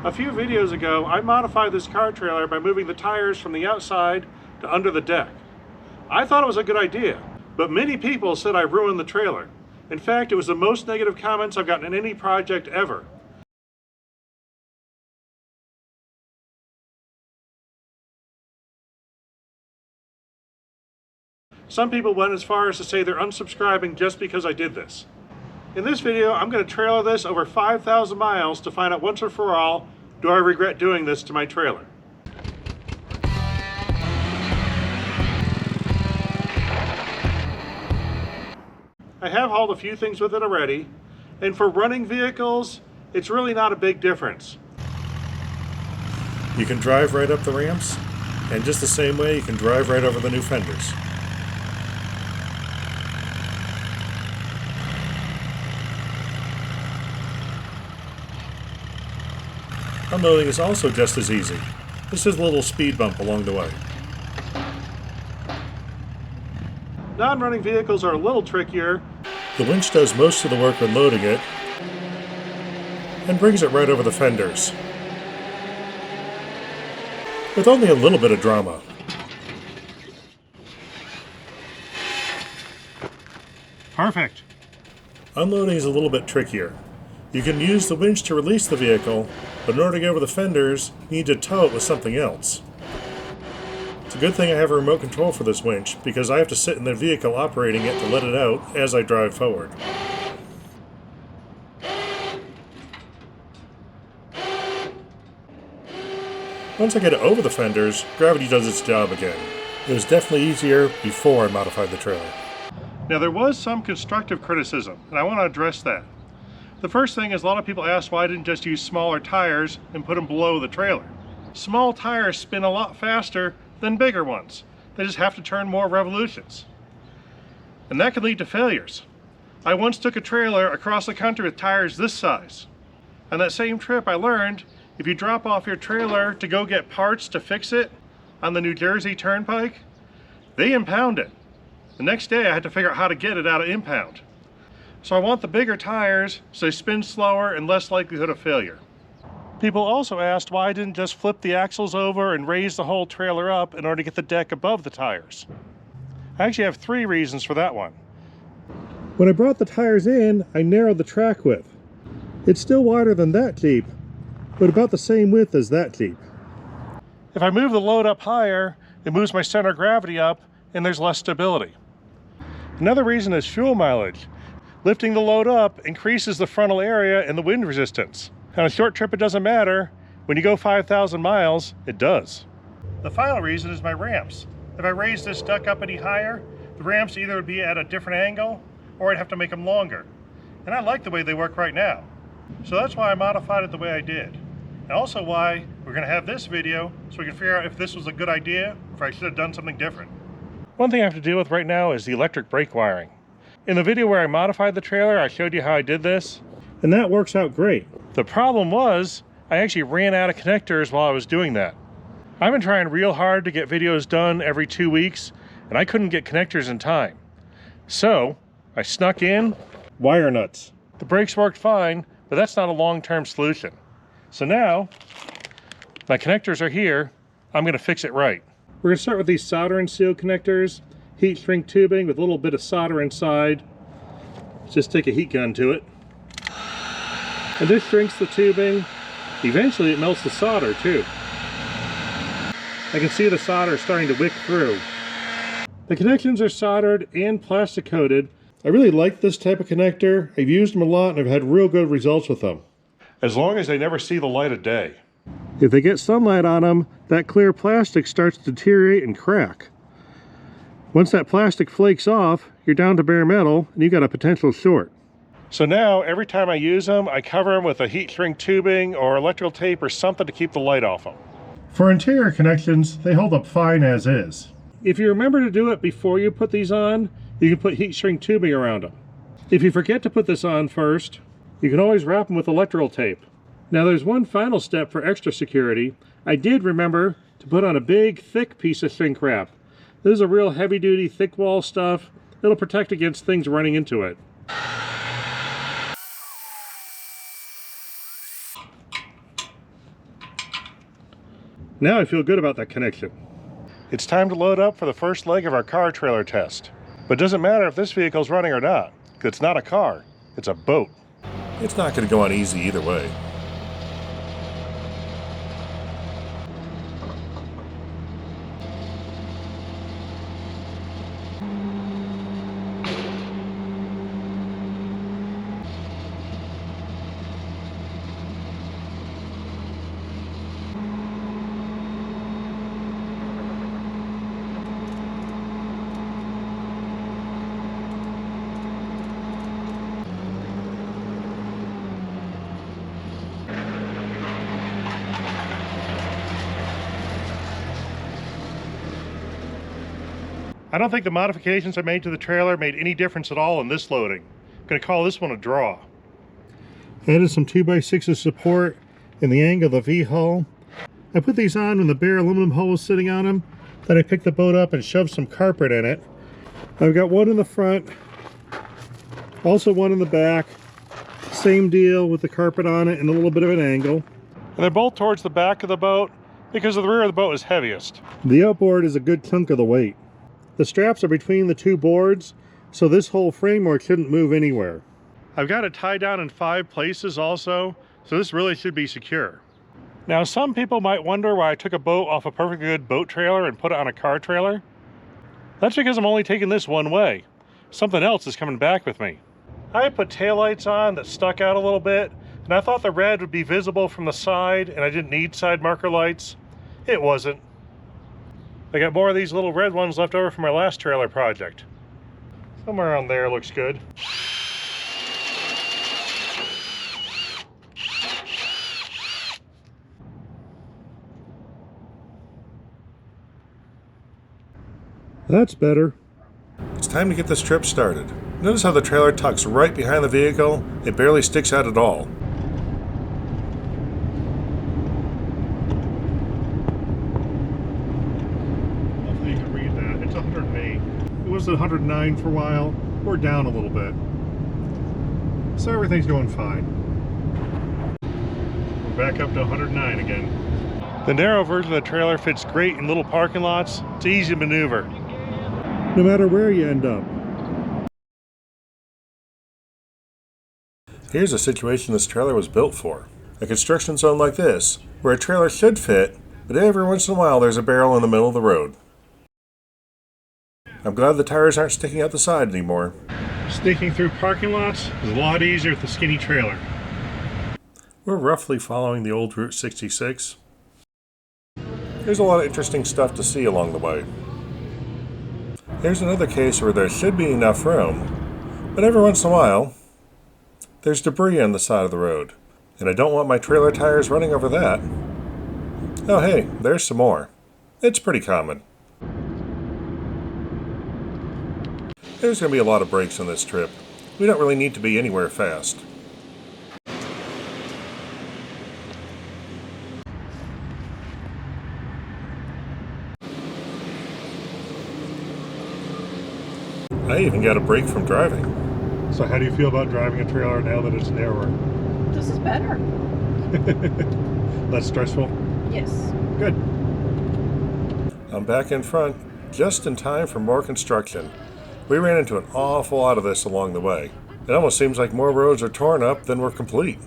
A few videos ago, I modified this car trailer by moving the tires from the outside to under the deck. I thought it was a good idea, but many people said I ruined the trailer. In fact, it was the most negative comments I've gotten in any project ever. Some people went as far as to say they're unsubscribing just because I did this. In this video, I'm going to trailer this over 5,000 miles to find out once and for all, do I regret doing this to my trailer? I have hauled a few things with it already, and for running vehicles, it's really not a big difference. You can drive right up the ramps, and just the same way you can drive right over the new fenders. Unloading is also just as easy. This is a little speed bump along the way. Non-running vehicles are a little trickier. The winch does most of the work when loading it, and brings it right over the fenders, with only a little bit of drama. Perfect. Unloading is a little bit trickier. You can use the winch to release the vehicle, but in order to get over the fenders, you need to tow it with something else. It's a good thing I have a remote control for this winch, because I have to sit in the vehicle operating it to let it out as I drive forward. Once I get it over the fenders, gravity does its job again. It was definitely easier before I modified the trailer. Now there was some constructive criticism, and I want to address that. The first thing is a lot of people asked why I didn't just use smaller tires and put them below the trailer. Small tires spin a lot faster than bigger ones. They just have to turn more revolutions. And that can lead to failures. I once took a trailer across the country with tires this size. On that same trip I learned if you drop off your trailer to go get parts to fix it on the New Jersey Turnpike, they impound it. The next day I had to figure out how to get it out of impound. So I want the bigger tires so they spin slower and less likelihood of failure. People also asked why I didn't just flip the axles over and raise the whole trailer up in order to get the deck above the tires. I actually have 3 reasons for that one. When I brought the tires in, I narrowed the track width. It's still wider than that Jeep, but about the same width as that Jeep. If I move the load up higher, it moves my center of gravity up and there's less stability. Another reason is fuel mileage. Lifting the load up increases the frontal area and the wind resistance. On a short trip it doesn't matter. When you go 5,000 miles, it does. The final reason is my ramps. If I raise this deck up any higher, the ramps either would be at a different angle or I'd have to make them longer. And I like the way they work right now. So that's why I modified it the way I did. And also why we're going to have this video so we can figure out if this was a good idea or if I should have done something different. One thing I have to deal with right now is the electric brake wiring. In the video where I modified the trailer, I showed you how I did this, and that works out great. The problem was, I actually ran out of connectors while I was doing that. I've been trying real hard to get videos done every 2 weeks, and I couldn't get connectors in time. So, I snuck in wire nuts. The brakes worked fine, but that's not a long-term solution. So now, my connectors are here, I'm gonna fix it right. We're gonna start with these solder and seal connectors. Heat shrink tubing with a little bit of solder inside. Just take a heat gun to it. And this shrinks the tubing. Eventually it melts the solder too. I can see the solder starting to wick through. The connections are soldered and plastic coated. I really like this type of connector. I've used them a lot and I've had real good results with them. As long as they never see the light of day. If they get sunlight on them, that clear plastic starts to deteriorate and crack. Once that plastic flakes off, you're down to bare metal and you got a potential short. So now, every time I use them, I cover them with a heat shrink tubing or electrical tape or something to keep the light off them. For interior connections, they hold up fine as is. If you remember to do it before you put these on, you can put heat shrink tubing around them. If you forget to put this on first, you can always wrap them with electrical tape. Now there's one final step for extra security. I did remember to put on a big, thick piece of shrink wrap. This is a real heavy-duty, thick wall stuff. It'll protect against things running into it. Now I feel good about that connection. It's time to load up for the first leg of our car trailer test. But it doesn't matter if this vehicle's running or not. It's not a car, it's a boat. It's not going to go on easy either way. I don't think the modifications I made to the trailer made any difference at all in this loading. I'm going to call this one a draw. I added some 2x6 of support in the angle of the V-hull. I put these on when the bare aluminum hull was sitting on them. Then I picked the boat up and shoved some carpet in it. I've got one in the front, also one in the back. Same deal with the carpet on it and a little bit of an angle. And they're both towards the back of the boat because the rear of the boat is heaviest. The outboard is a good chunk of the weight. The straps are between the two boards, so this whole framework shouldn't move anywhere. I've got it tied down in 5 places also, so this really should be secure. Now some people might wonder why I took a boat off a perfectly good boat trailer and put it on a car trailer. That's because I'm only taking this one way. Something else is coming back with me. I put taillights on that stuck out a little bit, and I thought the red would be visible from the side and I didn't need side marker lights. It wasn't. I got more of these little red ones left over from my last trailer project. Somewhere around there looks good. That's better. It's time to get this trip started. Notice how the trailer tucks right behind the vehicle. It barely sticks out at all. Hopefully you can read that. It's 108. It was 109 for a while. We're down a little bit. So everything's going fine. We're back up to 109 again. The narrow version of the trailer fits great in little parking lots. It's easy to maneuver, no matter where you end up. Here's a situation this trailer was built for. A construction zone like this, where a trailer should fit, but every once in a while there's a barrel in the middle of the road. I'm glad the tires aren't sticking out the side anymore. Sneaking through parking lots is a lot easier with the skinny trailer. We're roughly following the old Route 66. There's a lot of interesting stuff to see along the way. Here's another case where there should be enough room, but every once in a while, there's debris on the side of the road, and I don't want my trailer tires running over that. Oh hey, there's some more. It's pretty common. There's going to be a lot of brakes on this trip. We don't really need to be anywhere fast. I even got a break from driving. So how do you feel about driving a trailer now that it's narrower? This is better. Less stressful? Yes. Good. I'm back in front, just in time for more construction. We ran into an awful lot of this along the way. It almost seems like more roads are torn up than were complete.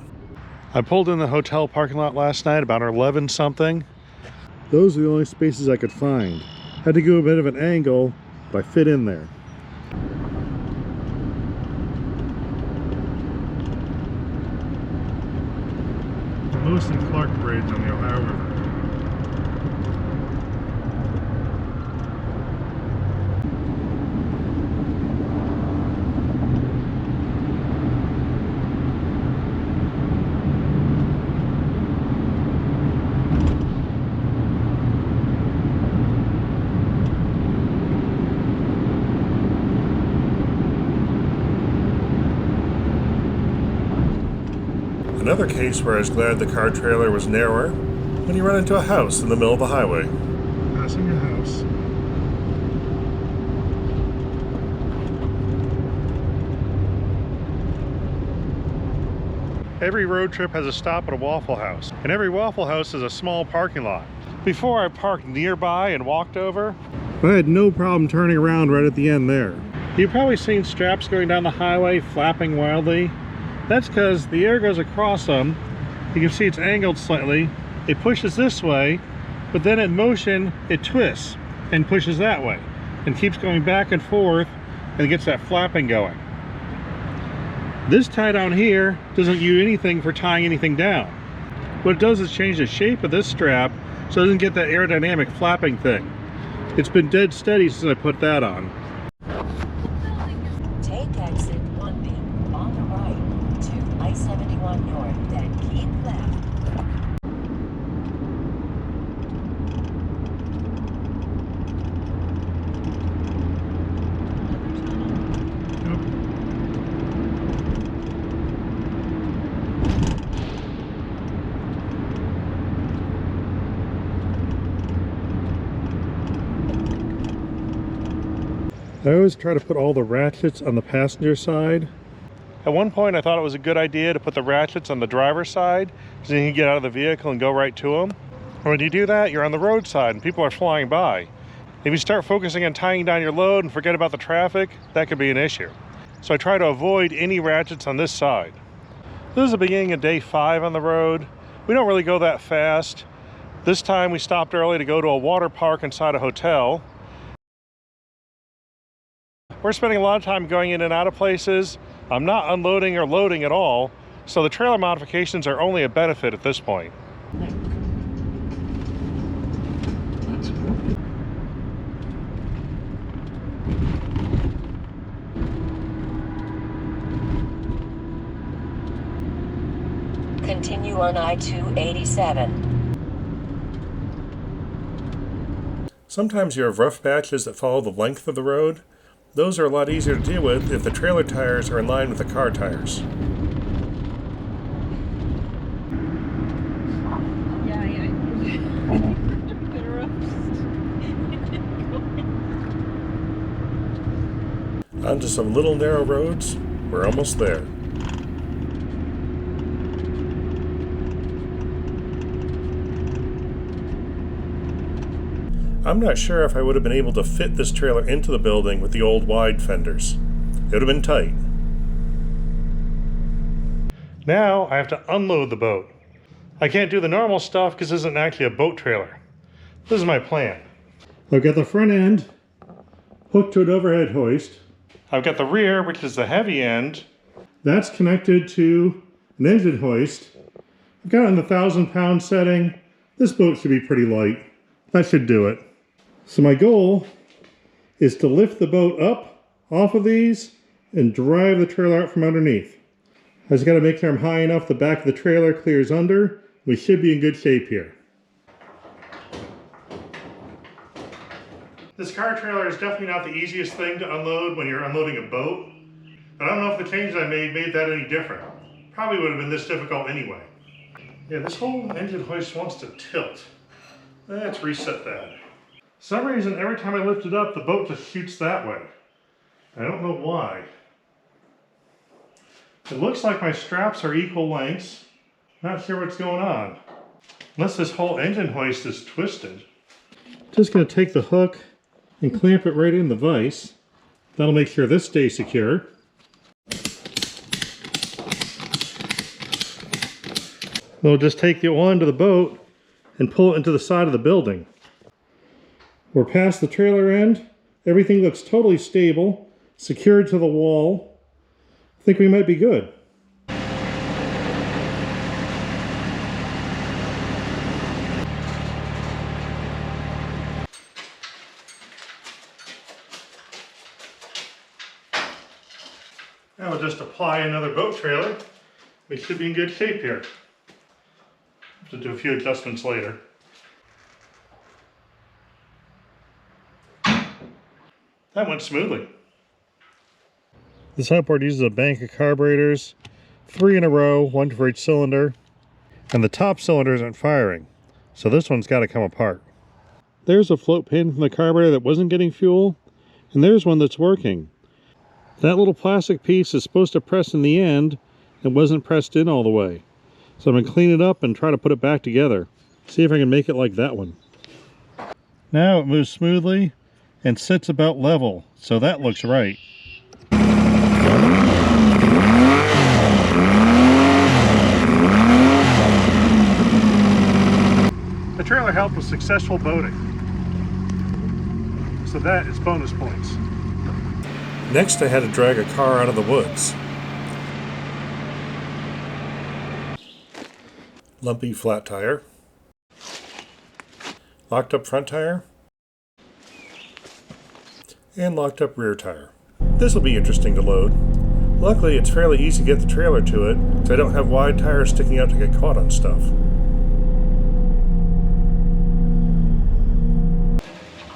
I pulled in the hotel parking lot last night about 11 something. Those are the only spaces I could find. Had to go a bit of an angle, but I fit in there. The Lewis and Clark Bridge on the Ohio River. Another case where I was glad the car trailer was narrower when you run into a house in the middle of the highway. Passing a house. Every road trip has a stop at a Waffle House, and every Waffle House is a small parking lot. before I parked nearby and walked over. I had no problem turning around right at the end there. You've probably seen straps going down the highway flapping wildly. That's because the air goes across them. You can see it's angled slightly. It pushes this way, but then in motion it twists and pushes that way and keeps going back and forth and gets that flapping going. This tie down here doesn't do anything for tying anything down. What it does is change the shape of this strap so it doesn't get that aerodynamic flapping thing. It's been dead steady since I put that on. Take exit 1B on the right to I-71 North, then keep left. I always try to put all the ratchets on the passenger side. At one point I thought it was a good idea to put the ratchets on the driver's side so you can get out of the vehicle and go right to them. And when you do that, you're on the roadside and people are flying by. If you start focusing on tying down your load and forget about the traffic, that could be an issue. So I try to avoid any ratchets on this side. This is the beginning of day 5 on the road. We don't really go that fast. This time we stopped early to go to a water park inside a hotel. We're spending a lot of time going in and out of places. I'm not unloading or loading at all, so the trailer modifications are only a benefit at this point. Continue on I-287. Sometimes you have rough patches that follow the length of the road. Those are a lot easier to deal with if the trailer tires are in line with the car tires. Onto some little narrow roads. We're almost there. I'm not sure if I would have been able to fit this trailer into the building with the old wide fenders. It would have been tight. Now I have to unload the boat. I can't do the normal stuff because this isn't actually a boat trailer. This is my plan. I've got the front end hooked to an overhead hoist. I've got the rear, which is the heavy end. That's connected to an engine hoist. I've got it in the 1,000-pound setting. This boat should be pretty light. That should do it. So my goal is to lift the boat up off of these and drive the trailer out from underneath. I just got to make sure I'm high enough the back of the trailer clears under. We should be in good shape here. This car trailer is definitely not the easiest thing to unload when you're unloading a boat. But I don't know if the changes I made that any different. Probably would have been this difficult anyway. Yeah, this whole engine hoist wants to tilt. Let's reset that. For some reason, every time I lift it up, the boat just shoots that way. I don't know why. It looks like my straps are equal lengths. Not sure what's going on. Unless this whole engine hoist is twisted. Just going to take the hook and clamp it right in the vise. That'll make sure this stays secure. We'll just take the one to the boat and pull it into the side of the building. We're past the trailer end. Everything looks totally stable, secured to the wall. I think we might be good. Now we'll just apply another boat trailer. We should be in good shape here. Have to do a few adjustments later. That went smoothly. This outboard uses a bank of carburetors, 3 in a row, 1 for each cylinder, and the top cylinder isn't firing, so this one's got to come apart. There's a float pin from the carburetor that wasn't getting fuel, and there's one that's working. That little plastic piece is supposed to press in the end and wasn't pressed in all the way. So I'm going to clean it up and try to put it back together. See if I can make it like that one. Now it moves smoothly and sits about level, so that looks right. The trailer helped with successful boating, so that is bonus points. Next I had to drag a car out of the woods. Lumpy flat tire. Locked up front tire. And locked up rear tire. This will be interesting to load. Luckily it's fairly easy to get the trailer to it, so I don't have wide tires sticking out to get caught on stuff.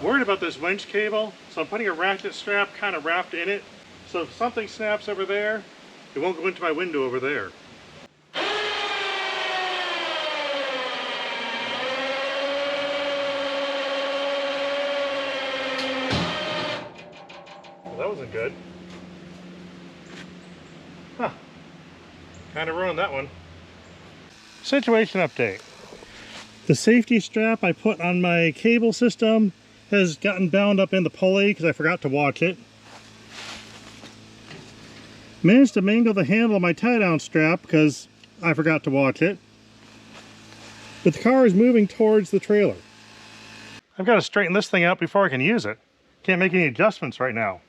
Worried about this winch cable, so I'm putting a ratchet strap kind of wrapped in it, so if something snaps over there, it won't go into my window over there. Well, that wasn't good. Huh. Kind of ruined that one. Situation update. The safety strap I put on my cable system has gotten bound up in the pulley because I forgot to watch it. Managed to mangle the handle of my tie-down strap because I forgot to watch it. But the car is moving towards the trailer. I've got to straighten this thing out before I can use it. Can't make any adjustments right now.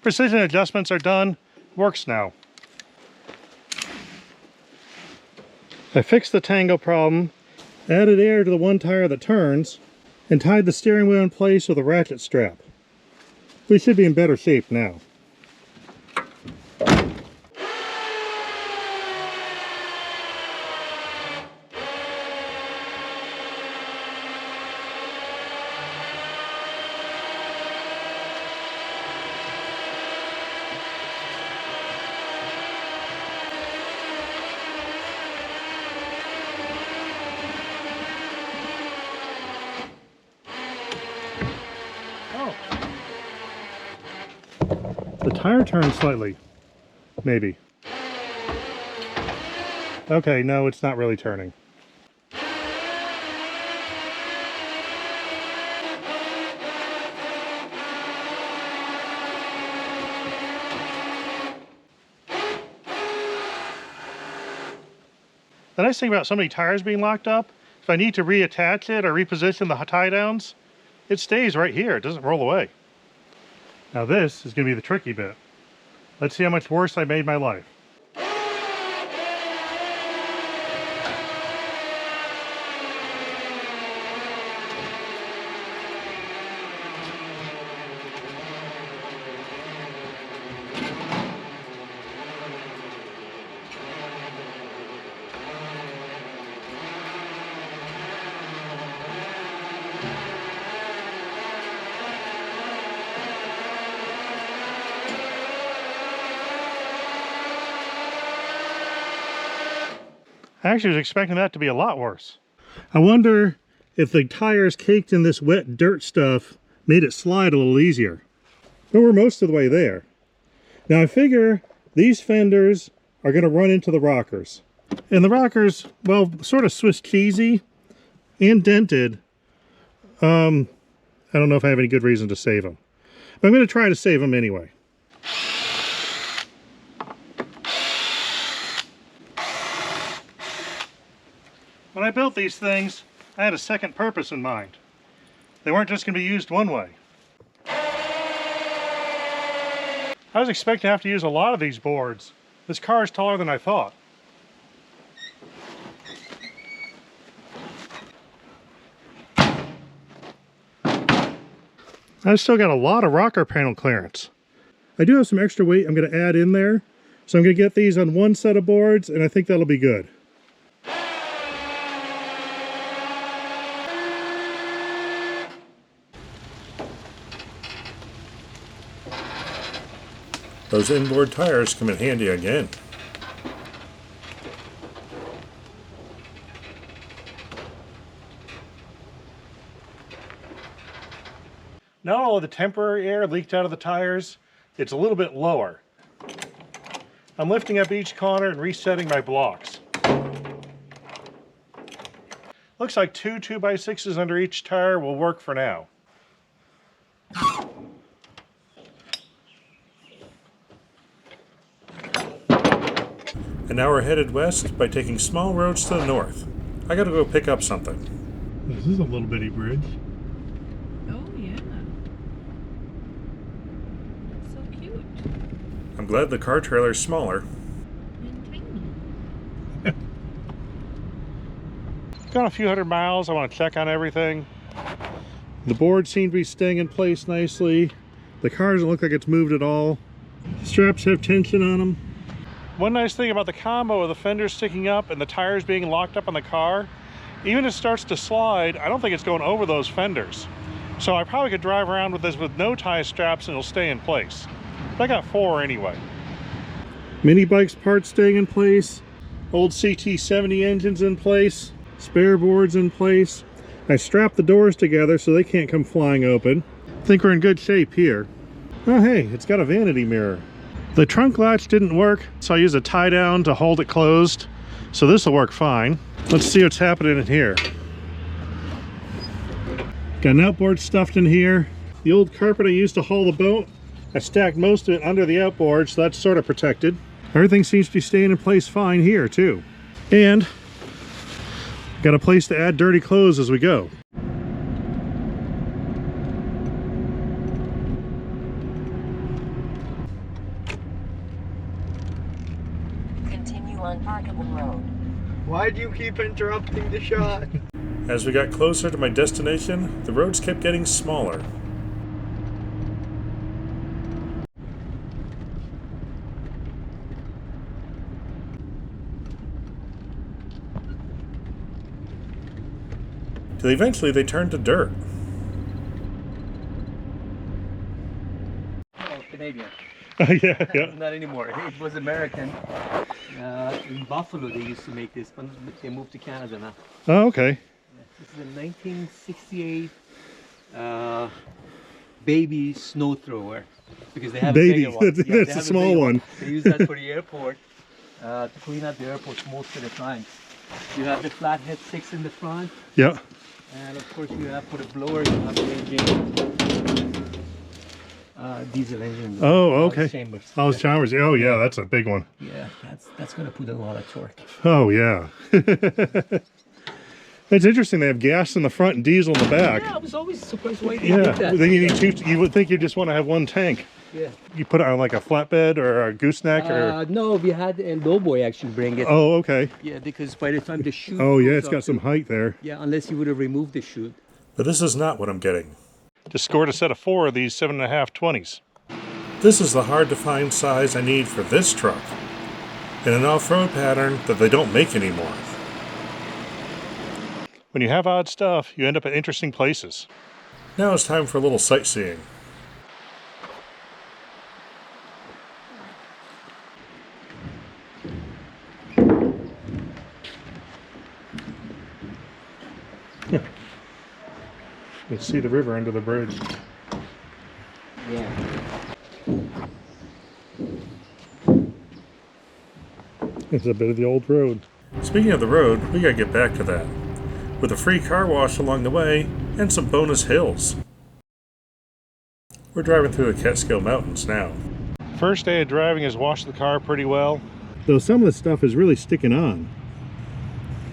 Precision adjustments are done. Works now. I fixed the tango problem, added air to the one tire that turns, and tied the steering wheel in place with a ratchet strap. We should be in better shape now. The tire turned slightly, maybe. Okay, no, it's not really turning. The nice thing about so many tires being locked up, if I need to reattach it or reposition the tie downs, it stays right here, it doesn't roll away. Now this is going to be the tricky bit. Let's see how much worse I made my life. I actually was expecting that to be a lot worse. I wonder if the tires caked in this wet dirt stuff made it slide a little easier. But we're most of the way there. Now I figure these fenders are going to run into the rockers. And the rockers, well, sort of Swiss cheesy and dented. I don't know if I have any good reason to save them. But I'm going to try to save them anyway. When I built these things, I had a second purpose in mind. They weren't just going to be used one way. I was expecting to have to use a lot of these boards. This car is taller than I thought. I've still got a lot of rocker panel clearance. I do have some extra weight I'm going to add in there. So I'm going to get these on one set of boards, and I think that'll be good. Those inboard tires come in handy again. Not all of the temporary air leaked out of the tires, it's a little bit lower. I'm lifting up each corner and resetting my blocks. Looks like 2 2x6s under each tire will work for now. And now we're headed west by taking small roads to the north. I gotta go pick up something. This is a little bitty bridge. Oh yeah. So cute. I'm glad the car trailer's smaller. And tiny. Gone a few hundred miles. I want to check on everything. The boards seem to be staying in place nicely. The car doesn't look like it's moved at all. Straps have tension on them. One nice thing about the combo of the fenders sticking up and the tires being locked up on the car, even if it starts to slide, I don't think it's going over those fenders. So I probably could drive around with this with no tie straps and it'll stay in place. But I got 4 anyway. Mini bikes parts staying in place. Old CT70 engines in place. Spare boards in place. I strapped the doors together so they can't come flying open. I think we're in good shape here. Oh hey, it's got a vanity mirror. The trunk latch didn't work, so I used a tie down to hold it closed. So this will work fine. Let's see what's happening in here. Got an outboard stuffed in here. The old carpet I used to haul the boat, I stacked most of it under the outboard, so that's sort of protected. Everything seems to be staying in place fine here too. And got a place to add dirty clothes as we go. Continue on Parkable Road. Why do you keep interrupting the shot? As we got closer to my destination, the roads kept getting smaller. Till eventually they turned to dirt. Oh, Canadian. Yeah. Not anymore. It was American. In Buffalo they used to make this, but they moved to Canada now. Oh, okay. This is a 1968 baby snow thrower. Because they have Baby, a bigger one. that's they a have small bigger one. They use that for the airport to clean up the airports most of the time. You have the flathead 6 in the front, Yeah. and of course you have for the blower you have the engine. Diesel engine. Oh, okay. Chambers. Oh, Chalmers. Oh, yeah, that's a big one. Yeah, that's gonna put a lot of torque. Oh, yeah. It's interesting. They have gas in the front and diesel in the back. Yeah, I was always surprised why they Yeah. did that. Then you need 2. You would think you just want to have 1 tank. Yeah. You put it on like a flatbed or a gooseneck or. No, we had a lowboy actually bring it. Oh, okay. Yeah, because by the time the chute. Oh, yeah, goes it's got up some to- height there. Yeah, unless you would have removed the chute. But this is not what I'm getting. Just scored a set of 4 of these 7.5 20s. This is the hard-to-find size I need for this truck, in an off-road pattern that they don't make anymore. When you have odd stuff, you end up at interesting places. Now it's time for a little sightseeing. You can see the river under the bridge. Yeah. It's a bit of the old road. Speaking of the road, we gotta get back to that, with a free car wash along the way and some bonus hills. We're driving through the Catskill Mountains now. First day of driving has washed the car pretty well. Though some of the stuff is really sticking on.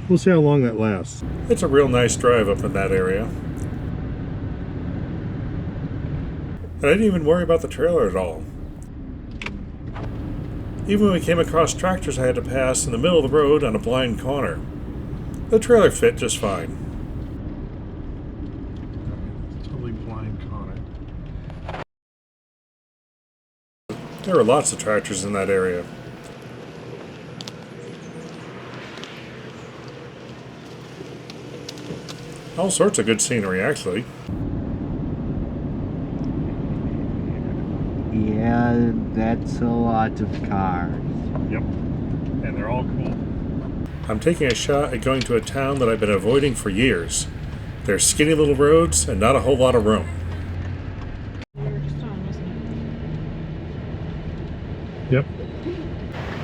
We'll see how long that lasts. It's a real nice drive up in that area. And I didn't even worry about the trailer at all. Even when we came across tractors I had to pass in the middle of the road on a blind corner, the trailer fit just fine. Totally blind corner. There were lots of tractors in that area. All sorts of good scenery, actually. Yeah, that's a lot of cars. Yep. And they're all cool. I'm taking a shot at going to a town that I've been avoiding for years. There's skinny little roads and not a whole lot of room.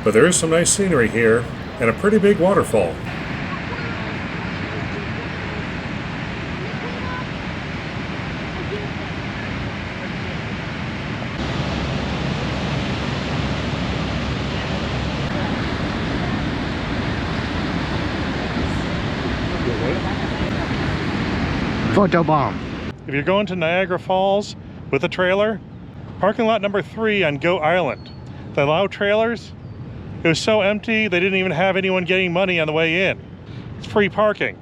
But there is some nice scenery here, and a pretty big waterfall. Photo bomb. If you're going to Niagara Falls with a trailer, parking lot number 3 on Goat Island. They allow trailers. It was so empty, they didn't even have anyone getting money on the way in. It's free parking.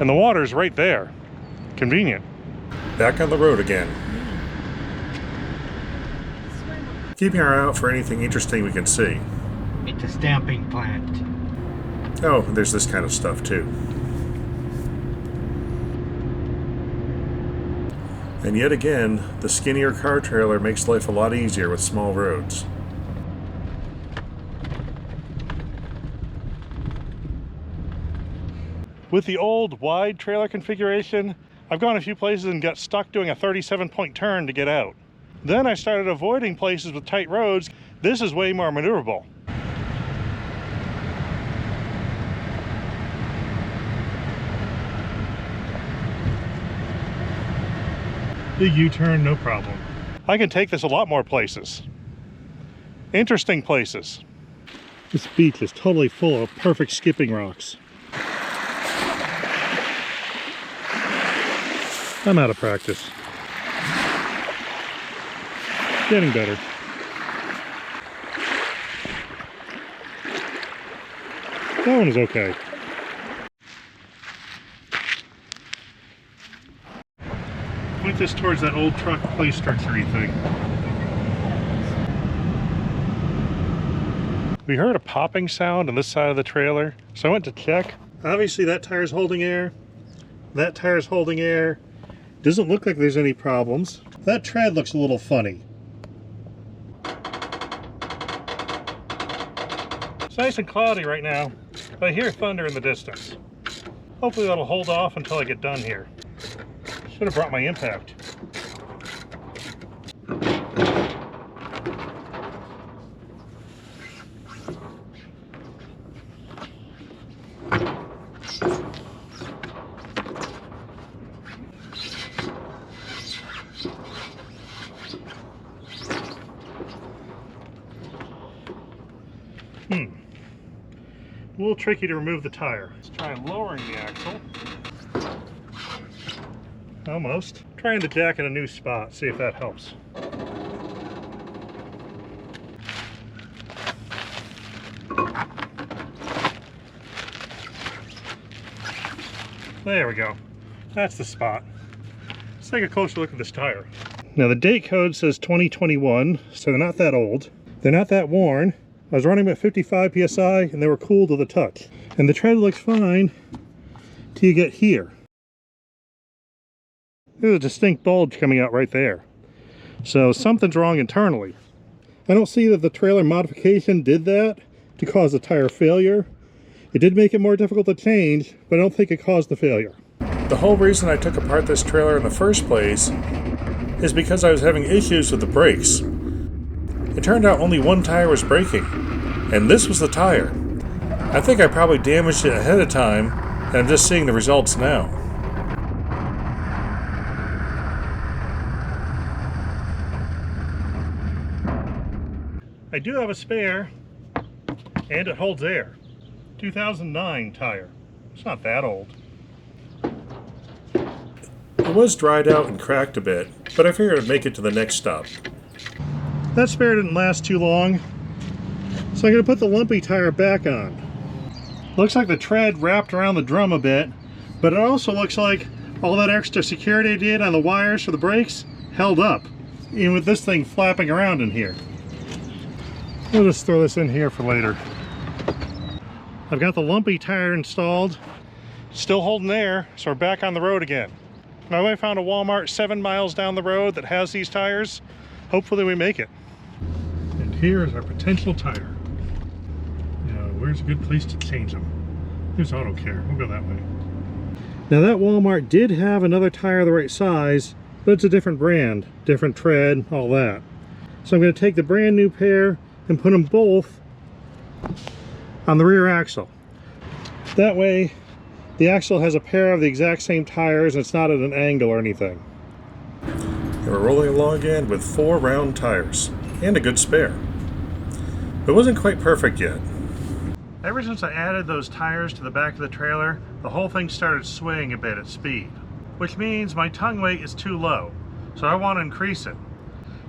And the water's right there. Convenient. Back on the road again. Keeping our eye out for anything interesting we can see. It's a stamping plant. Oh, there's this kind of stuff too. And yet again, the skinnier car trailer makes life a lot easier with small roads. With the old wide trailer configuration, I've gone a few places and got stuck doing a 37-point turn to get out. Then I started avoiding places with tight roads. This is way more maneuverable. Big U-turn, no problem. I can take this a lot more places. Interesting places. This beach is totally full of perfect skipping rocks. I'm out of practice. Getting better. That one is okay. Point this towards that old truck play structure-y thing. We heard a popping sound on this side of the trailer, so I went to check. Obviously that tire's holding air. That tire's holding air. Doesn't look like there's any problems. That tread looks a little funny. It's nice and cloudy right now, but I hear thunder in the distance. Hopefully that'll hold off until I get done here. Should have brought my impact. A little tricky to remove the tire. Let's try lowering the axle. Almost. Trying the jack in a new spot, see if that helps. There we go. That's the spot. Let's take a closer look at this tire. Now the date code says 2021, so they're not that old. They're not that worn. I was running them at 55 PSI and they were cool to the touch. And the tread looks fine till you get here. There's a distinct bulge coming out right there. So something's wrong internally. I don't see that the trailer modification did that to cause the tire failure. It did make it more difficult to change, but I don't think it caused the failure. The whole reason I took apart this trailer in the first place is because I was having issues with the brakes. It turned out only one tire was breaking, and this was the tire. I think I probably damaged it ahead of time, and I'm just seeing the results now. I do have a spare, and it holds air. 2009 tire. It's not that old. It was dried out and cracked a bit, but I figured I'd make it to the next stop. That spare didn't last too long, so I'm going to put the lumpy tire back on. Looks like the tread wrapped around the drum a bit, but it also looks like all that extra security I did on the wires for the brakes held up, even with this thing flapping around in here. We'll just throw this in here for later. I've got the lumpy tire installed, still holding air, so we're back on the road again. My wife found a Walmart 7 miles down the road that has these tires. Hopefully we make it. And here is our potential tire. Now, where's a good place to change them? There's Auto Care. We'll go that way. Now that Walmart did have another tire the right size, but it's a different brand, different tread, all that. So I'm going to take the brand new pair and put them both on the rear axle. That way, the axle has a pair of the exact same tires and it's not at an angle or anything. And we're rolling along again with 4 round tires and a good spare. It wasn't quite perfect yet. Ever since I added those tires to the back of the trailer, the whole thing started swaying a bit at speed, which means my tongue weight is too low, so I want to increase it.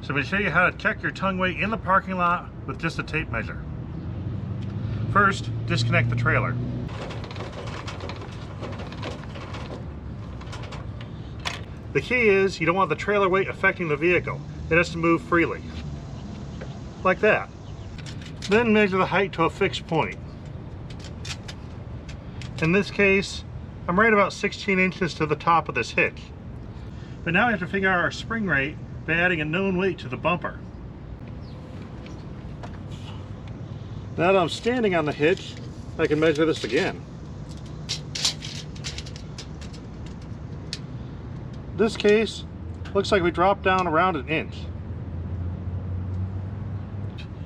So I'm going to show you how to check your tongue weight in the parking lot with just a tape measure. First, disconnect the trailer. The key is you don't want the trailer weight affecting the vehicle. It has to move freely, like that. Then measure the height to a fixed point. In this case, I'm right about 16 inches to the top of this hitch. But now we have to figure out our spring rate by adding a known weight to the bumper. Now that I'm standing on the hitch, I can measure this again. In this case, looks like we dropped down around an inch.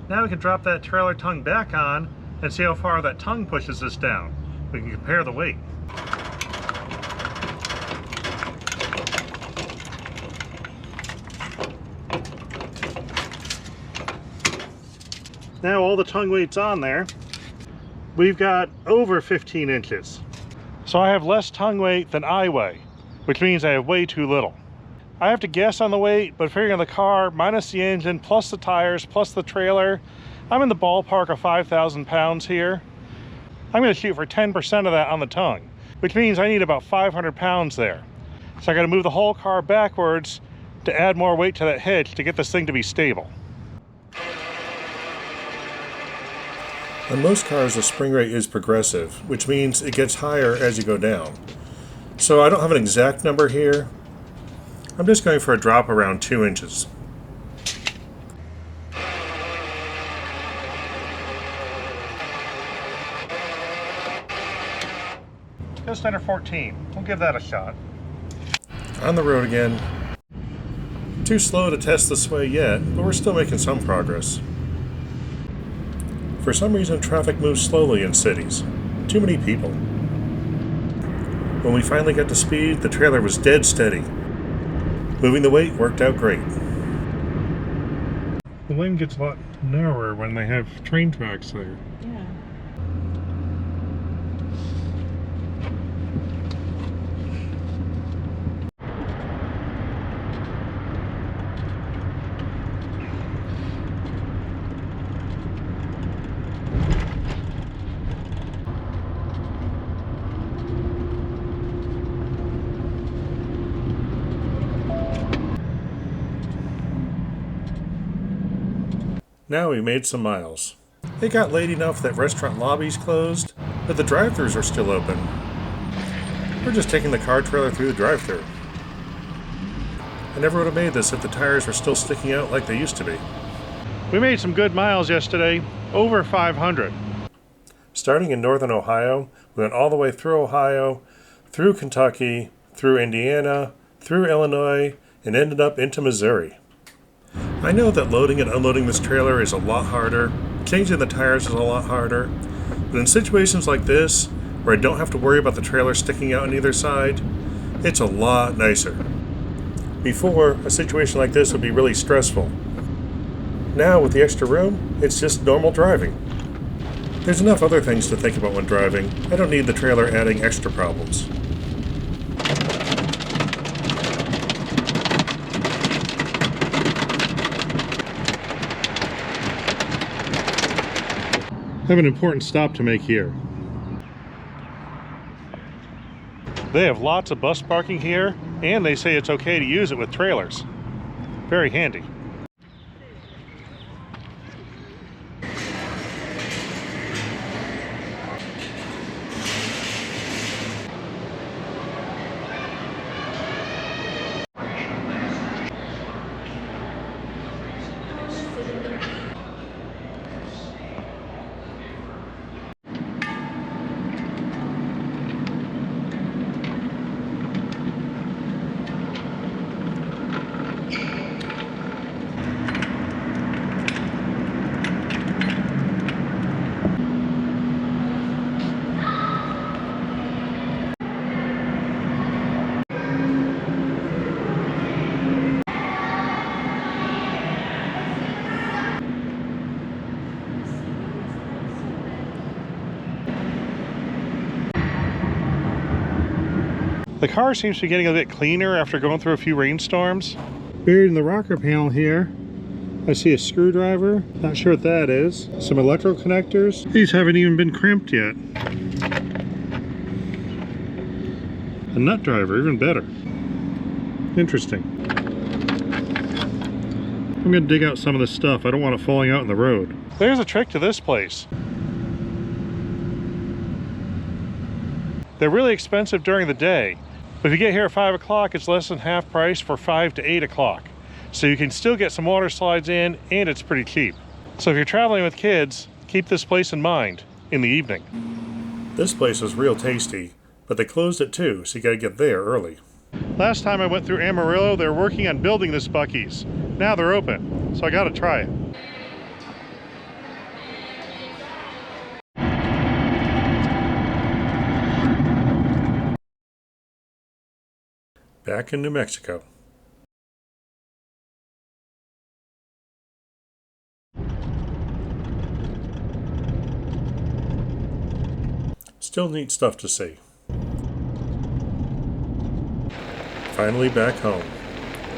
Now we can drop that trailer tongue back on and see how far that tongue pushes us down. We can compare the weight. Now all the tongue weight's on there. We've got over 15 inches. So I have less tongue weight than I weigh, which means I have way too little. I have to guess on the weight, but figuring the car minus the engine plus the tires plus the trailer, I'm in the ballpark of 5,000 pounds here. I'm going to shoot for 10% of that on the tongue, which means I need about 500 pounds there. So I got to move the whole car backwards to add more weight to that hitch to get this thing to be stable. On most cars, the spring rate is progressive, which means it gets higher as you go down. So I don't have an exact number here. I'm just going for a drop around 2 inches. Just under 14. We'll give that a shot. On the road again. Too slow to test the sway yet, but we're still making some progress. For some reason, traffic moves slowly in cities. Too many people. When we finally got to speed, the trailer was dead steady. Moving the weight worked out great. The lane gets a lot narrower when they have train tracks there. Yeah. Now we made some miles. It got late enough that restaurant lobbies closed, but the drive-thrus are still open. We're just taking the car trailer through the drive-thru. I never would have made this if the tires were still sticking out like they used to be. We made some good miles yesterday, over 500. Starting in northern Ohio, we went all the way through Ohio, through Kentucky, through Indiana, through Illinois, and ended up into Missouri. I know that loading and unloading this trailer is a lot harder, changing the tires is a lot harder, but in situations like this, where I don't have to worry about the trailer sticking out on either side, it's a lot nicer. Before, a situation like this would be really stressful. Now, with the extra room, it's just normal driving. There's enough other things to think about when driving. I don't need the trailer adding extra problems. I have an important stop to make here. They have lots of bus parking here, and they say it's okay to use it with trailers. Very handy. The car seems to be getting a bit cleaner after going through a few rainstorms. Buried in the rocker panel here, I see a screwdriver. Not sure what that is. Some electrical connectors. These haven't even been crimped yet. A nut driver, even better. Interesting. I'm gonna dig out some of this stuff. I don't want it falling out in the road. There's a trick to this place. They're really expensive during the day, but if you get here at 5 o'clock, it's less than half price for 5 to 8 o'clock. So you can still get some water slides in, and it's pretty cheap. So if you're traveling with kids, keep this place in mind in the evening. This place was real tasty, but they closed at 2, so you gotta get there early. Last time I went through Amarillo, they were working on building this Buc-ee's. Now they're open, so I gotta try it. Back in New Mexico. Still neat stuff to see. Finally back home.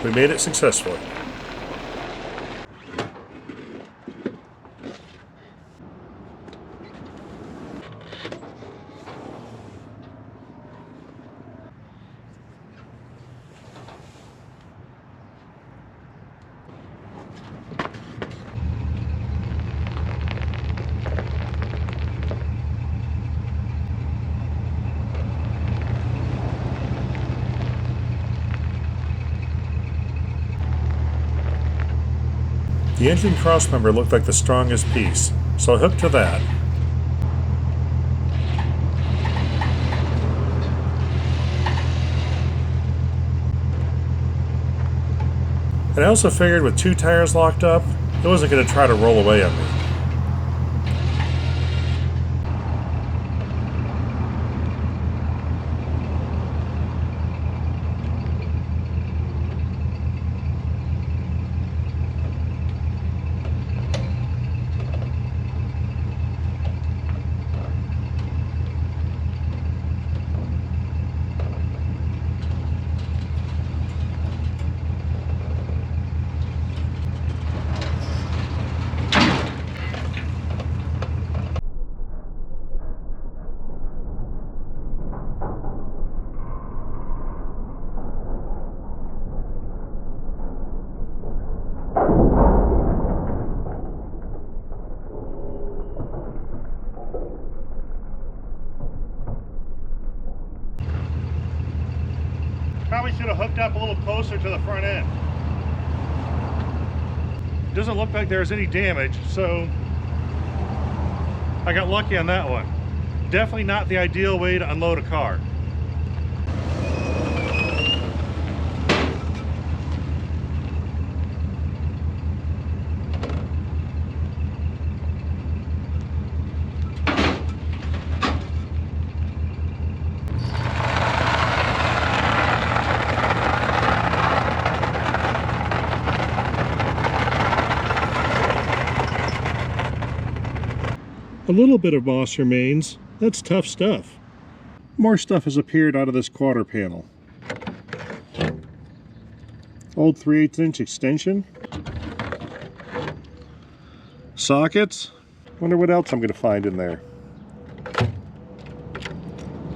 We made it successfully. The engine crossmember looked like the strongest piece, so I hooked to that. And I also figured with 2 tires locked up, it wasn't going to try to roll away on me. Probably should have hooked up a little closer to the front end. Doesn't look like there's any damage, so I got lucky on that one. Definitely not the ideal way to unload a car. A little bit of moss remains. That's tough stuff. More stuff has appeared out of this quarter panel. Old 3/8" extension. Sockets. Wonder what else I'm going to find in there.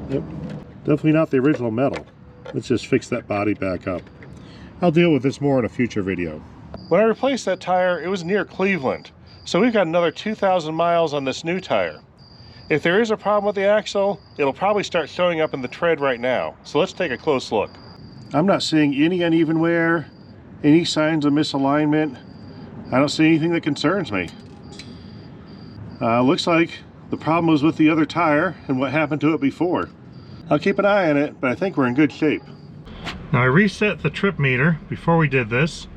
Yep. Definitely not the original metal. Let's just fix that body back up. I'll deal with this more in a future video. When I replaced that tire, it was near Cleveland. So we've got another 2,000 miles on this new tire. If there is a problem with the axle, it'll probably start showing up in the tread right now. So let's take a close look. I'm not seeing any uneven wear, any signs of misalignment. I don't see anything that concerns me. Looks like the problem was with the other tire and what happened to it before. I'll keep an eye on it, but I think we're in good shape. Now I reset the trip meter before we did this.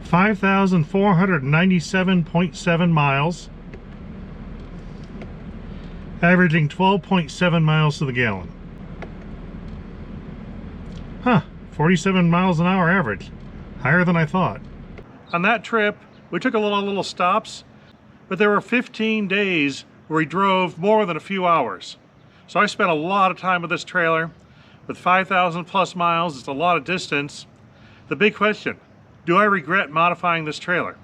5,497.7 miles, averaging 12.7 miles to the gallon. Huh, 47 miles an hour average, higher than I thought. On that trip, we took a lot of little stops, but there were 15 days where we drove more than a few hours. So I spent a lot of time with this trailer. With 5,000 plus miles, it's a lot of distance. The big question, do I regret modifying this trailer?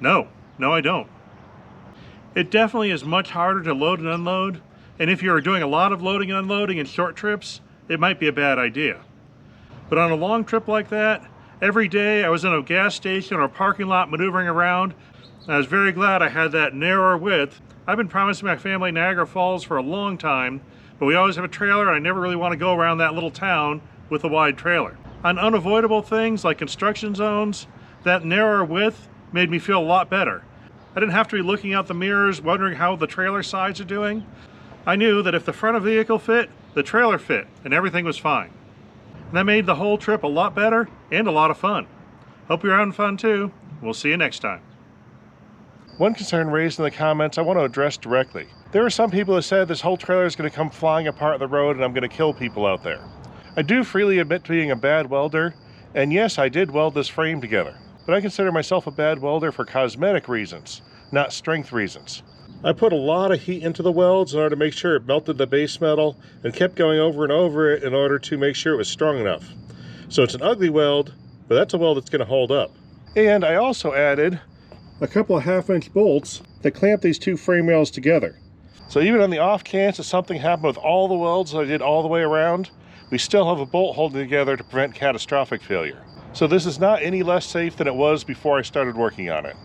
No, I don't. It definitely is much harder to load and unload, and if you're doing a lot of loading and unloading in short trips, it might be a bad idea. But on a long trip like that, every day I was in a gas station or a parking lot maneuvering around, and I was very glad I had that narrower width. I've been promising my family Niagara Falls for a long time, but we always have a trailer and I never really want to go around that little town with a wide trailer. On unavoidable things like construction zones, that narrower width made me feel a lot better. I didn't have to be looking out the mirrors wondering how the trailer sides are doing. I knew that if the front of the vehicle fit, the trailer fit, and everything was fine. And that made the whole trip a lot better and a lot of fun. Hope you're having fun too. We'll see you next time. One concern raised in the comments I want to address directly. There are some people who said this whole trailer is going to come flying apart the road and I'm going to kill people out there. I do freely admit to being a bad welder, and yes, I did weld this frame together. But I consider myself a bad welder for cosmetic reasons, not strength reasons. I put a lot of heat into the welds in order to make sure it melted the base metal and kept going over and over it in order to make sure it was strong enough. So it's an ugly weld, but that's a weld that's going to hold up. And I also added a couple of 1/2-inch bolts that clamp these two frame rails together. So even on the off chance that something happened with all the welds that I did all the way around, we still have a bolt holding together to prevent catastrophic failure. So this is not any less safe than it was before I started working on it.